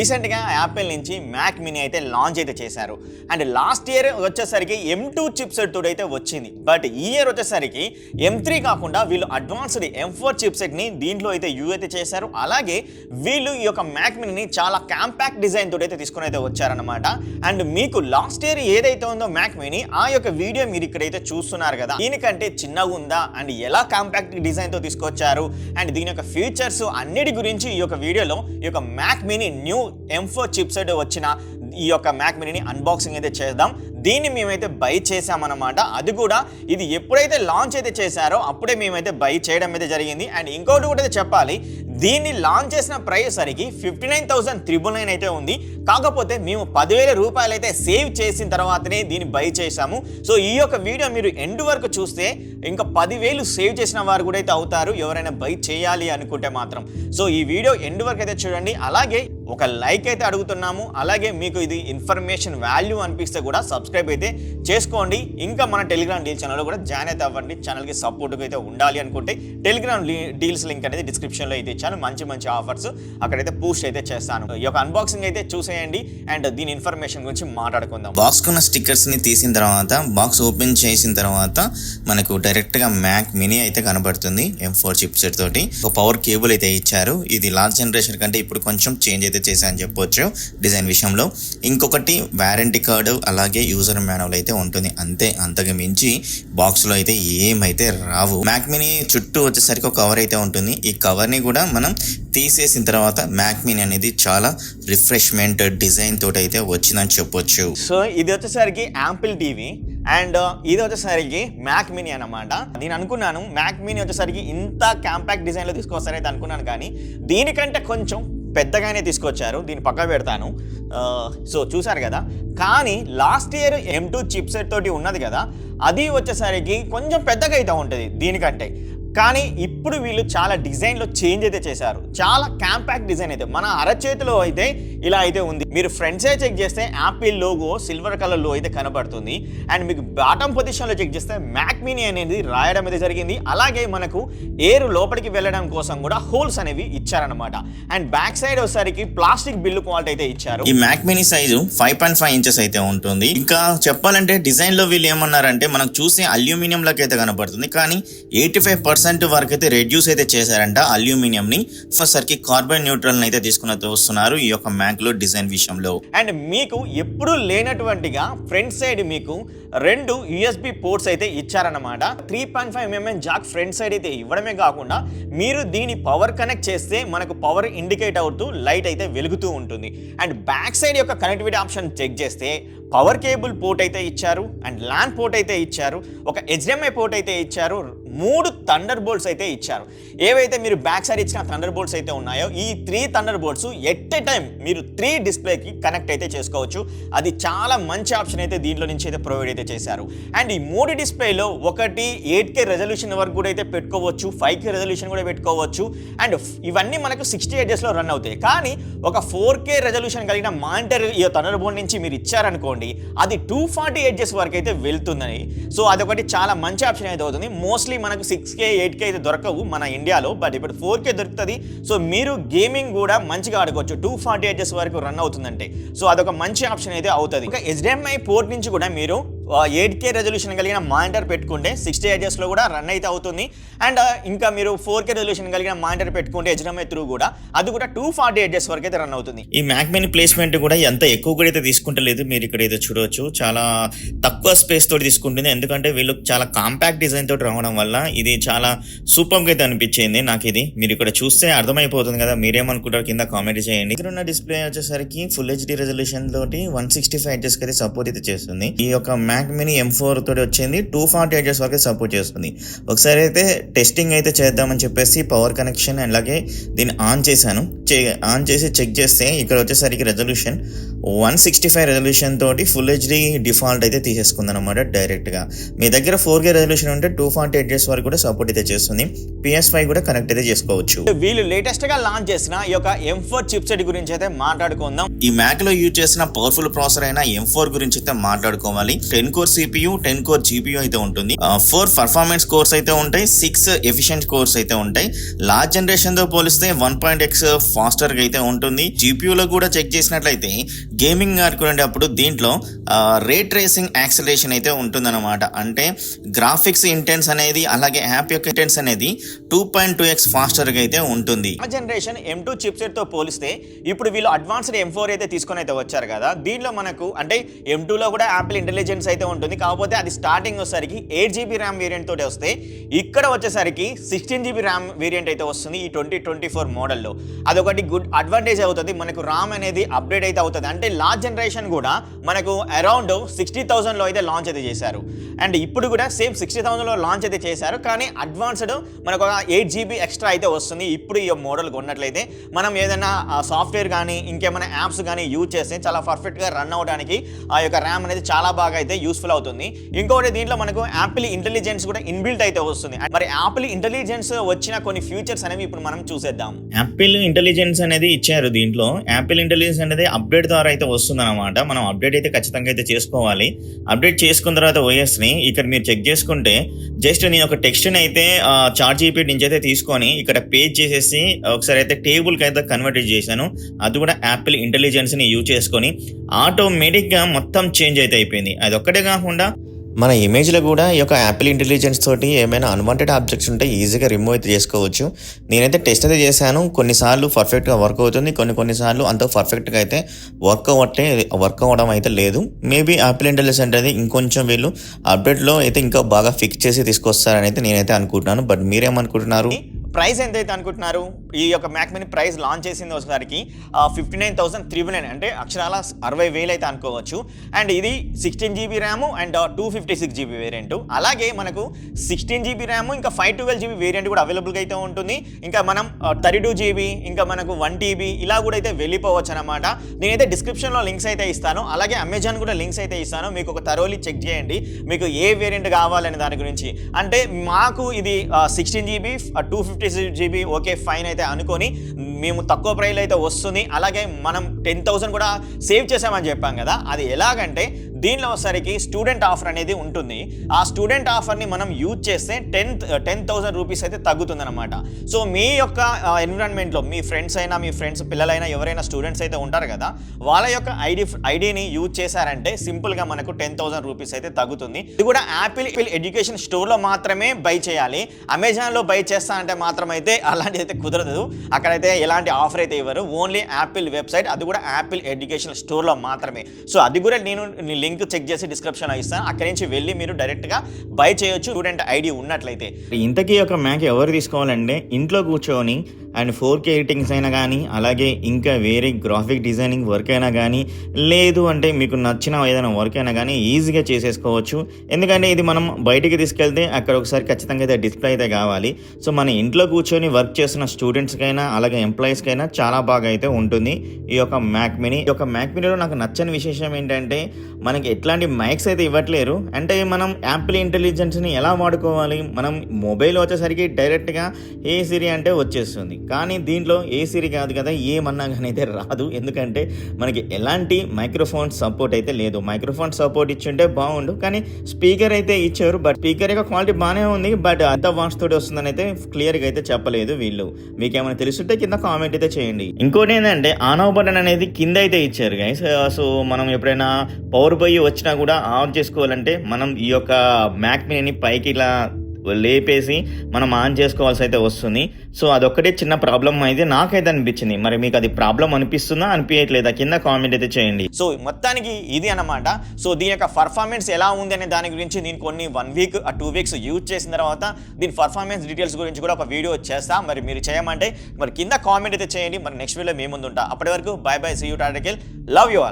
రీసెంట్గా యాపిల్ నుంచి Mac mini అయితే లాంచ్ అయితే చేశారు. అండ్ లాస్ట్ ఇయర్ వచ్చేసరికి M2 చిప్సెట్ తోటి అయితే వచ్చింది. బట్ ఈ ఇయర్ వచ్చేసరికి M3 కాకుండా వీళ్ళు అడ్వాన్స్డ్ M4 చిప్సెట్ని దీంట్లో అయితే అయితే చేశారు. అలాగే వీళ్ళు ఈ యొక్క మ్యాక్ మినీని చాలా కాంపాక్ట్ డిజైన్ తోటి అయితే తీసుకొని అయితే వచ్చారనమాట. అండ్ మీకు లాస్ట్ ఇయర్ ఏదైతే ఉందో మ్యాక్ మినీ ఆ యొక్క వీడియో మీరు ఇక్కడైతే చూస్తున్నారు కదా, దీనికంటే చిన్నగా ఉందా అండ్ ఎలా కాంపాక్ట్ డిజైన్తో తీసుకొచ్చారు అండ్ దీని యొక్క ఫీచర్స్ అన్నిటి గురించి ఈ యొక్క వీడియోలో ఈ యొక్క Mac mini new M4 chipset వచ్చిన ఈ యొక్క మ్యాక్ మినీని అన్బాక్సింగ్ అయితే చేద్దాం. దీన్ని మేమైతే బై చేసామన్నమాట. అది కూడా ఇది ఎప్పుడైతే లాంచ్ అయితే చేశారో అప్పుడే మేమైతే బై చేయడం అయితే జరిగింది. అండ్ ఇంకోటి కూడా అయితే చెప్పాలి, దీన్ని లాంచ్ చేసిన ప్రైస్ సరికి 59,999 అయితే ఉంది. కాకపోతే మేము 10,000 రూపాయలు అయితే సేవ్ చేసిన తర్వాతనే దీన్ని బై చేసాము. సో ఈ యొక్క వీడియో మీరు ఎండ్ వరకు చూస్తే ఇంకా 10,000 సేవ్ చేసిన వారు కూడా అయితే అవుతారు, ఎవరైనా బై చేయాలి అనుకుంటే మాత్రం. సో ఈ వీడియో ఎండ్ వరకు అయితే చూడండి. అలాగే ఒక లైక్ అయితే అడుగుతున్నాము. అలాగే మీకు ఇది ఇన్ఫర్మేషన్ వాల్యూ అనిపిస్తే కూడా సబ్స్క్రైబ్ అయితే చేసుకోండి. ఇంకా మన టెలిగ్రామ్ డీల్ ఛానల్లో కూడా జాయిన్ అయితే అవ్వండి. ఛానల్కి సపోర్ట్గా అయితే ఉండాలి అనుకుంటే టెలిగ్రామ్ డీల్స్ లింక్ అనేది డిస్క్రిప్షన్లో అయితే ఇచ్చాను. మంచి ఆఫర్స్ అక్కడైతే పోస్ట్ అయితే చేస్తాను. ఈ యొక్క అన్బాక్సింగ్ అయితే చూసేయండి అండ్ దీని ఇన్ఫర్మేషన్ గురించి మాట్లాడుకుందాం. బాక్స్ కున్న స్టిక్కర్స్ని తీసిన తర్వాత బాక్స్ ఓపెన్ చేసిన తర్వాత మనకు డైరెక్ట్గా మ్యాక్ మినీ అయితే కనబడుతుంది. M4 చిప్సెట్ తోటి ఒక పవర్ కేబుల్ అయితే ఇచ్చారు. ఇది లాస్ట్ జనరేషన్ కంటే ఇప్పుడు కొంచెం చేంజ్ అయితే చేశారని చెప్పొచ్చు డిజైన్ విషయంలో. ఇంకొకటి వారంటీ కార్డు అలాగే యూజర్ మాన్యువల్ అయితే ఉంటుంది. అంతకు మించి బాక్స్లో అయితే ఏమైతే రావు. మ్యాక్ మినీ చుట్టూ వచ్చేసరికి ఒక కవర్ అయితే ఉంటుంది. ఈ కవర్ని కూడా మనం తీసేసిన తర్వాత మ్యాక్ మినీ అనేది చాలా రిఫ్రెష్మెంట్ డిజైన్ తోటి అయితే వచ్చిందని చెప్పొచ్చు. సో ఇది వచ్చేసరికి యాంపిల్ టీవీ అండ్ ఇది వచ్చేసరికి మ్యాక్ మినీ అనమాట. నేను అనుకున్నాను మ్యాక్ మినీ వచ్చేసరికి ఇంత కాంపాక్ట్ డిజైన్లో తీసుకొస్తారైతే అనుకున్నాను, కానీ దీనికంటే కొంచెం పెద్దగానే తీసుకొచ్చారు. దీన్ని పక్క పెడతాను. సో చూసారు కదా, కానీ లాస్ట్ ఇయర్ M2 చిప్సెట్ తోటి ఉన్నది కదా, అది వచ్చేసరికి కొంచెం పెద్దగా అయితే ఉంటుంది దీనికంటే. కానీ ఇప్పుడు వీళ్ళు చాలా డిజైన్లో చేంజ్ అయితే చేశారు. చాలా కాంపాక్ట్ డిజైన్ అయితే మన అరచేతిలో అయితే ఇలా అయితే ఉంది. మీరు ఫ్రంట్ సైడ్ చెక్ చేస్తే యాపిల్ లోగో సిల్వర్ కలర్లో అయితే కనబడుతుంది. అండ్ మీకు బాటమ్ పొజిషన్లో చెక్ చేస్తే మ్యాక్ మినీ అనేది రాయడం అయితే జరిగింది. అలాగే మనకు ఎయిర్ లోపలికి వెళ్ళడం కోసం కూడా హోల్స్ అనేవి ఇచ్చారనమాట. అండ్ బ్యాక్ సైడ్ వచ్చేసరికి ప్లాస్టిక్ బిల్లు క్వాలిటీ అయితే ఇచ్చారు. ఈ మ్యాక్ మినీ సైజు 5.5 ఇంచెస్ అయితే ఉంటుంది. ఇంకా చెప్పాలంటే డిజైన్ లో వీళ్ళు ఏమన్నారంటే మనకు చూసే అల్యూమినియం లకి అయితే కనబడుతుంది, కానీ 85% వరకు అయితే రెడ్యూస్ అయితే చేశారంట అల్యూమినియం ని. ఫస్ట్ కార్బన్ న్యూట్రల్ అయితే తీసుకుని వస్తున్నారు ఈ యొక్క మ్యాక్ లో డిజైన్ విషయంలో. అండ్ మీకు ఎప్పుడు లేనటువంటిగా ఫ్రంట్ సైడ్ మీకు 2 USB పోర్ట్స్ అయితే ఇచ్చారనమాట. 3.5mm జాక్ ఫ్రంట్ సైడ్ అయితే ఇవ్వడమే కాకుండా మీరు దీని పవర్ కనెక్ట్ చేస్తే మనకు పవర్ ఇండికేట్ అవుతూ లైట్ అయితే వెలుగుతూ ఉంటుంది. అండ్ బ్యాక్ సైడ్ యొక్క కనెక్టివిటీ ఆప్షన్ చెక్ చేస్తే పవర్ కేబుల్ పోర్ట్ అయితే ఇచ్చారు అండ్ ల్యాన్ పోర్ట్ అయితే ఇచ్చారు, ఒక HDMI పోర్ట్ అయితే ఇచ్చారు, 3 థండర్ బోల్ట్స్ అయితే ఇచ్చారు. ఏవైతే మీరు బ్యాక్ సైడ్ ఇచ్చిన థండర్ బోల్ట్స్ అయితే ఉన్నాయో ఈ 3 thunder bolts at a time మీరు 3 డిస్ప్లేకి కనెక్ట్ అయితే చేసుకోవచ్చు. అది చాలా మంచి ఆప్షన్ అయితే దీంట్లో నుంచి అయితే ప్రొవైడ్ అయితే చేశారు. అండ్ ఈ 3 డిస్ప్లేలో ఒకటి 8K రెజల్యూషన్ వరకు కూడా అయితే పెట్టుకోవచ్చు, 5K రెజల్యూషన్ కూడా పెట్టుకోవచ్చు. అండ్ ఇవన్నీ మనకు 60 హెర్ట్జ్లో రన్ అవుతాయి. కానీ ఒక 4K రెజల్యూషన్ కలిగిన మానిటర్ ఈ థండర్ బోల్ట్ నుంచి మీరు ఇచ్చారనుకోండి, అది 240 హెర్ట్జ్ వరకు అయితే వెళ్తుందని. సో అదొకటి చాలా మంచి ఆప్షన్ అయితే అవుతుంది. మోస్ట్లీ మనకు 6K 8K అయితే దొరకవు మన ఇండియాలో, బట్ ఇప్పుడు 4K దొరుకుతుంది. సో మీరు గేమింగ్ కూడా మంచిగా ఆడుకోవచ్చు 240 హెర్ట్జ్ వరకు రన్ అవుతుందంటే. సో అదొక మంచి ఆప్షన్ అయితే అవుతుంది. ఇంకా HDMI పోర్ట్ నుంచి కూడా మీరు 8K రెజల్యూషన్ కలిగిన మానిటర్ పెట్టుకుంటే 60 హెర్ట్జ్లో కూడా రన్ అయితే అవుతుంది. అండ్ ఇంకా మీరు 4K రెజల్యూషన్ కలిగిన మానిటర్ పెట్టుకుంటే HDMI త్రూ కూడా అది కూడా 240 హెర్ట్జ్ వరకు అయితే రన్ అవుతుంది. ఈ మ్యాక్ మినీ ప్లేస్మెంట్ కూడా ఎంత ఎక్కువ కూడా అయితే తీసుకుంటలేదు. మీరు ఇక్కడ అయితే చూడవచ్చు, చాలా తక్కువ స్పేస్ తోటి తీసుకుంటుంది. ఎందుకంటే వీళ్ళు చాలా కాంపాక్ట్ డిజైన్ తోటి రావడం వల్ల ఇది చాలా సూపర్గా అయితే అనిపించింది నాకు. ఇది మీరు ఇక్కడ చూస్తే అర్థమైపోతుంది కదా, మీరేమనుకుంటారు కింద కామెంట్ చేయండి. ఇక్కడ ఉన్న డిస్ప్లే వచ్చేసరికి ఫుల్ HD రెజల్యూషన్ తోటి 165 హెర్ట్జ్ అయితే సపోర్ట్ అయితే చేస్తుంది. ఈ యొక్క మ్యాక్ మినీ M4 తోటి వచ్చింది 240 హెర్ట్జ్ వరకు సపోర్ట్ చేస్తుంది. ఒకసారి అయితే టెస్టింగ్ అయితే చేద్దామని చెప్పేసి పవర్ కనెక్షన్ అలాగే దీన్ని ఆన్ చేశాను. ఆన్ చేసి చెక్ చేస్తే ఇక్కడ వచ్చేసరికి రెజల్యూషన్ 165 రెజల్యూషన్ తోటి ఫుల్ HD డిఫాల్ట్ అయితే తీసేసుకుంది అనమాట డైరెక్ట్ గా. మీ దగ్గర 4K రెజల్యూషన్ ఉంటే 240 హెర్ట్జ్ వరకు కూడా సపోర్ట్ అయితే చేస్తుంది. PS5 కూడా కనెక్ట్ అయితే చేసుకోవచ్చు. వీళ్ళు లేటెస్ట్ గా లాంచ్ చేసిన ఈ యొక్క M4 చిప్సెట్ గురించి అయితే మాట్లాడుకుందాం. ఈ మ్యాక్ లో యూజ్ చేసిన పవర్ఫుల్ ప్రాసెసర్ అయిన M4 గురించి అయితే మాట్లాడుకోవాలి. 10 10 కోర్ CPU 10 కోర్ GPU అయితే ఉంటుంది. 4 పర్ఫార్మెన్స్ కోర్స్ అయితే ఉంటాయి, 6 ఎఫిషియెంట్ కోర్స్ అయితే ఉంటాయి. లాస్ట్ జనరేషన్ తో పోలిస్తే 1.x ఫాస్టర్ గా అయితే ఉంటుంది. GPU లో కూడా చెక్ చేసినట్లయితే గేమింగ్ ఆడుకునేటప్పుడు దీంట్లో రే ట్రేసింగ్ యాక్సిలరేషన్ అయితే ఉంటుందన్నమాట. అంటే గ్రాఫిక్స్ ఇంటెన్స్ అనేది అలాగే యాప్ యొక్క ఇంటెన్స్ అనేది 2.2x ఫాస్టర్ గా అయితే ఉంటుంది. ఆ జనరేషన్ M2 చిప్సెట్ తో పోలిస్తే ఇప్పుడు వీళ్ళు అడ్వాన్స్డ్ M4 అయితే తీసుకొని అయితే వచ్చారు కదా. దీనిలో మనకు అంటే M2 లో కూడా యాపిల్ ఇంటెలిజెన్స్ అయితే ఉంటుంది, కాకపోతే అది స్టార్టింగ్ వచ్చేసరికి 8GB ర్యామ్ వేరియంట్ తోటి వస్తే ఇక్కడ వచ్చేసరికి 16GB ర్యామ్ వేరియంట్ అయితే వస్తుంది ఈ 2024 మోడల్లో. అదొకటి గుడ్ అడ్వాంటేజ్ అవుతుంది. మనకు ర్యామ్ అనేది అప్డేట్ అయితే అవుతుంది. అంటే లాస్ట్ జనరేషన్ కూడా మనకు అరౌండ్ 60,000లో అయితే లాంచ్ అయితే చేశారు, అండ్ ఇప్పుడు కూడా సేమ్ 60,000లో లాంచ్ అయితే చేశారు. కానీ అడ్వాన్స్డ్ మనకు ఒక 8GB ఎక్స్ట్రా అయితే వస్తుంది. ఇప్పుడు ఈ మోడల్ కొన్నట్లయితే మనం ఏదైనా సాఫ్ట్వేర్ కానీ ఇంకేమైనా యాప్స్ కానీ యూజ్ చేస్తే చాలా పర్ఫెక్ట్గా రన్ అవడానికి ఆ యొక్క ర్యామ్ అనేది చాలా బాగా అయితే యూస్ఫుల్ అవుతుంది. ఇంకొకటి దీంట్లో మనకు యాపిల్ ఇంటెలిజెన్స్ కూడా ఇన్బిల్ట్ అయితే వస్తుంది. మరి యాపిల్ ఇంటెలిజెన్స్ వచ్చిన కొన్ని ఫ్యూచర్స్ అనేవి ఇప్పుడు మనం చూసేద్దాం. యాపిల్ ఇంటెలిజెన్స్ అనేది ఇచ్చారు. దీంట్లో యాపిల్ ఇంటెలిజెన్స్ అనేది అప్డేట్ ద్వారా అయితే వస్తుంది అనమాట. మనం అప్డేట్ అయితే ఖచ్చితంగా అయితే చేసుకోవాలి. అప్డేట్ చేసుకున్న తర్వాత OS ని ఇక్కడ మీరు చెక్ చేసుకుంటే జస్ట్ నేను ఒక టెక్స్ట్ ని అయితే చాట్ జీపీటీ నుంచి అయితే తీసుకొని ఇక్కడ పేజ్ చేసేసి ఒకసారి అయితే టేబుల్ కి అయితే కన్వర్ట్ చేశాను. అది కూడా యాపిల్ ఇంటెలిజెన్స్ ని యూజ్ చేసుకొని ఆటోమేటిక్ గా మొత్తం చేంజ్ అయితే అయిపోయింది. అది ఒక్కటే కాకుండా మన ఇమేజ్లో కూడా ఈ యొక్క యాపిల్ ఇంటెలిజెన్స్ తోటి ఏమైనా అన్వాంటెడ్ ఆబ్జెక్ట్స్ ఉంటే ఈజీగా రిమూవ్ అయితే చేసుకోవచ్చు. నేనైతే టెస్ట్ అయితే చేశాను. కొన్నిసార్లు పర్ఫెక్ట్గా వర్క్ అవుతుంది, కొన్నిసార్లు అంత పర్ఫెక్ట్గా అయితే వర్క్ అవ్వడం అయితే లేదు. మేబీ యాపిల్ ఇంటెలిజెన్స్ అనేది ఇంకొంచెం వీళ్ళు అప్డేట్లో అయితే ఇంకా బాగా ఫిక్స్ చేసి తీసుకొస్తారని అయితే నేనైతే అనుకుంటున్నాను. బట్ మీరేమనుకుంటున్నారు? ప్రైస్ ఎంత అయితే అనుకుంటున్నారు? ఈ యొక్క మ్యాక్ మినీ ప్రైస్ లాంచ్ చేసింది ఒకసారికి 59,399, అంటే అక్షరాల 60,000 అయితే అనుకోవచ్చు. అండ్ ఇది 16GB RAM and 256GB variant. అలాగే మనకు 16GB ర్యామ్ ఇంకా 512GB వేరియంట్ కూడా అవైలబుల్గా అయితే ఉంటుంది. ఇంకా మనం 32GB ఇంకా మనకు 1TB ఇలా కూడా అయితే వెళ్ళిపోవచ్చు అనమాట. నేనైతే డిస్క్రిప్షన్లో లింక్స్ అయితే ఇస్తాను, అలాగే అమెజాన్ కూడా లింక్స్ అయితే ఇస్తాను. మీకు ఒక థరోలీ చెక్ చేయండి మీకు ఏ వేరియంట్ కావాలనే దాని గురించి. అంటే మాకు ఇది 16GB 256GB ఓకే ఫైన్ అయితే అనుకొని మేము తక్కువ ప్రైస్లో అయితే వస్తుంది. అలాగే మనం 10,000 కూడా సేవ్ చేసామని చెప్పాం కదా. అది ఎలాగంటే దీనిలో ఒకసారికి స్టూడెంట్ ఆఫర్ అనేది ఉంటుంది. ఆ స్టూడెంట్ ఆఫర్ని మనం యూజ్ చేస్తే 10,000 రూపీస్ అయితే తగ్గుతుందన్నమాట. సో మీ యొక్క ఎన్విరాన్మెంట్లో మీ ఫ్రెండ్స్ పిల్లలైనా ఎవరైనా స్టూడెంట్స్ అయితే ఉంటారు కదా, వాళ్ళ యొక్క ఐడిని యూజ్ చేశారంటే సింపుల్గా మనకు 10,000 రూపీస్ అయితే తగ్గుతుంది. ఇది కూడా యాపిల్ ఎడ్యుకేషన్ స్టోర్లో మాత్రమే బై చేయాలి. అమెజాన్లో బై చేస్తా అంటే మాత్రం అయితే అలాంటిది అయితే కుదరదు. అక్కడైతే ఎలాంటి ఆఫర్ అయితే ఇవ్వరు. ఓన్లీ యాపిల్ వెబ్సైట్, అది కూడా యాపిల్ ఎడ్యుకేషన్ స్టోర్లో మాత్రమే. సో అది కూడా నేను లింక్ చెక్ చేసి డిస్క్రిప్షన్లో ఇస్తాను. అక్కడి నుంచి వెళ్ళి మీరు డైరెక్ట్గా బై చేయొచ్చు స్టూడెంట్ ఐడి ఉన్నట్లయితే. ఇంతకీ ఒక మ్యాక్ ఎవరు తీసుకోవాలంటే ఇంట్లో కూర్చొని అండ్ 4K ఎడిటింగ్స్ అయినా కానీ అలాగే ఇంకా వేరే గ్రాఫిక్ డిజైనింగ్ వర్క్ అయినా కానీ లేదు అంటే మీకు నచ్చిన ఏదైనా వర్క్ అయినా కానీ ఈజీగా చేసేసుకోవచ్చు. ఎందుకంటే ఇది మనం బయటికి తీసుకెళ్తే అక్కడ ఒకసారి ఖచ్చితంగా అయితే డిస్ప్లే అయితే కావాలి. సో మన ఇంట్లో కూర్చొని వర్క్ చేస్తున్న స్టూడెంట్స్కైనా అలాగే ఎంప్లాయీస్కైనా చాలా బాగా అయితే ఉంటుంది ఈ యొక్క మ్యాక్ మినీ. ఈ యొక్క మ్యాక్ మినీలో నాకు నచ్చని విశేషం ఏంటంటే మనకి ఎట్లాంటి మైక్స్ అయితే ఇవ్వట్లేరు. అంటే మనం యాపిల్ ఇంటెలిజెన్స్ని ఎలా వాడుకోవాలి, మనం మొబైల్ వచ్చేసరికి డైరెక్ట్గా ఏ సిరి అంటే వచ్చేస్తుంది. కానీ దీంట్లో ఏ సిరి కాదు కదా, ఏమన్నా కానీ అయితే రాదు. ఎందుకంటే మనకి ఎలాంటి మైక్రోఫోన్ సపోర్ట్ అయితే లేదు. మైక్రోఫోన్ సపోర్ట్ ఇచ్చింటే బాగుండు, కానీ స్పీకర్ అయితే ఇచ్చారు. బట్ స్పీకర్ యొక్క క్వాలిటీ బాగానే ఉంది, బట్ అంత వాట్స్ తోటి వస్తుందని అయితే క్లియర్గా అయితే చెప్పలేదు వీళ్ళు. మీకేమైనా తెలుసుంటే కింద కామెంట్ అయితే చేయండి. ఇంకోటి ఏంటంటే ఆన్ ఆఫ్ బటన్ అనేది కింద అయితే ఇచ్చారు గైస్. సో మనం ఎప్పుడైనా పవర్ బై వచ్చినా కూడా ఆన్ చేసుకోవాలంటే మనం ఈ యొక్క మ్యాక్ మినీని పైకి ఇలా లేపేసి మనం ఆన్ చేసుకోవాల్సి అయితే వస్తుంది. సో అదొక్కటే చిన్న ప్రాబ్లం అయితే నాకైతే అనిపించింది. మరి మీకు అది ప్రాబ్లం అనిపిస్తుందా అనిపించట్లేదా కింద కామెంట్ అయితే చేయండి. సో మొత్తానికి ఇది అన్నమాట. సో దీని యొక్క పర్ఫార్మెన్స్ ఎలా ఉంది అనే దాని గురించి నేను కొన్ని 1 వీక్ 2 వీక్స్ యూజ్ చేసిన తర్వాత దీని పర్ఫార్మెన్స్ డీటెయిల్స్ గురించి కూడా ఒక వీడియో చేస్తా. మరి మీరు చేయమంటే మరి కింద కామెంట్ అయితే చేయండి. మరి నెక్స్ట్ వీడియో మేము ముందు ఉంటా. అప్పటి వరకు bye bye, see you, tata, love you all.